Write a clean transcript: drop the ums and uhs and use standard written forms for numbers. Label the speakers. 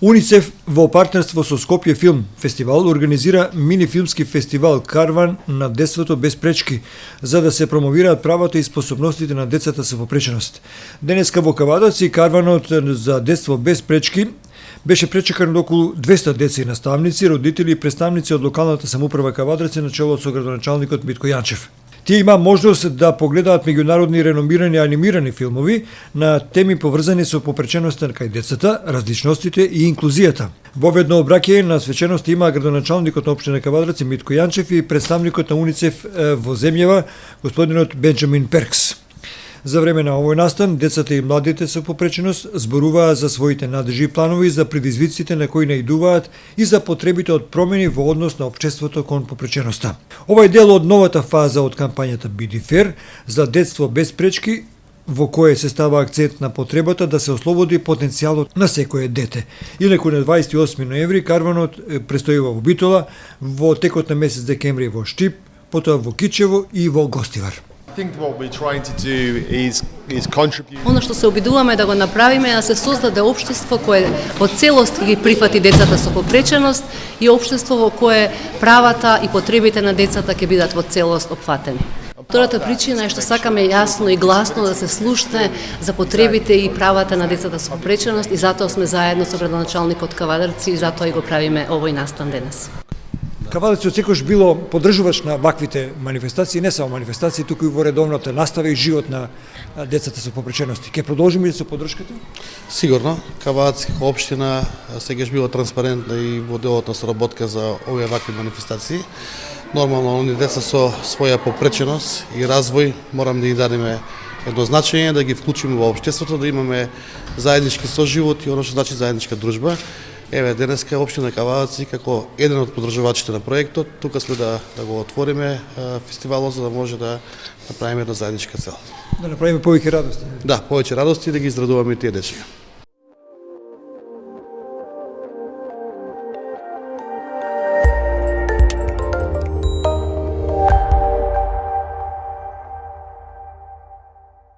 Speaker 1: УНИЦЕФ во партнерство со Скопје филм фестивал организира мини филмски фестивал Карван на детството без пречки, за да се промовираат правата и способностите на децата со попреченост. Денеска во Кавадаци карванот за детство без пречки беше пречекан од околу 200 деца и наставници, родители и представници од локалната самоуправа Кавадраци на чело со градоначалникот Митко Јанчев. Тие има можност да погледаат меѓународни реномирани анимирани филмови на теми поврзани со попреченоста кај децата, различностите и инклузијата. Воведно обраќање на свеченост има градоначалникот на општина Кавадраци Митко Јанчев и представникот на УНИЦЕФ во земјава господинот Бенџамин Перкс. За време на овој настан, децата и младите со попреченост зборуваа за своите надежи и планови, за предизвиците на кои наидуваат и за потребите од промени во однос на општеството кон попреченоста. Ова е дел од новата фаза од кампањата Биди Фер за детство без пречки, во кое се става акцент на потребата да се ослободи потенцијалот на секое дете. Инаку на 28 ноември карванот престојува во Битола, во текот на месец декември во Штип, потоа во Кичево и во Гостивар.
Speaker 2: Оно што се обидуваме да го направиме е да се создаде општество кое во целост ги прифати децата со попреченост и општество во кое правата и потребите на децата ќе бидат во целост опфатени. Втората причина е што сакаме јасно и гласно да се слушне за потребите и правата на децата со попреченост и затоа сме заедно со градоначалникот Кавадарци и затоа и го правиме овој настан денес.
Speaker 1: Кавадарци отсекош било поддржуваш на ваквите манифестации, не само манифестации, туку и во редовната настава и живот на децата со попречености. Ке продолжиме ли со поддршката?
Speaker 3: Сигурно. Кавадарци како општина сегаш било транспарентна и во делот на соработка за овие вакви манифестации. Нормално, оние деца со своја попреченост и развој морам да ги дадеме едно значење, да ги вклучиме во општеството, да имаме заеднички соживот и оно што значи заедничка дружба. Еве, денеска општина Кавадарци како еден од поддржувачите на проектот, тука сме да го отвориме фестивалот за да може да направиме една заедничка цел.
Speaker 1: Да направиме повеќе радости.
Speaker 3: Да, повеќе радости и да ги израдуваме и тие дечиња.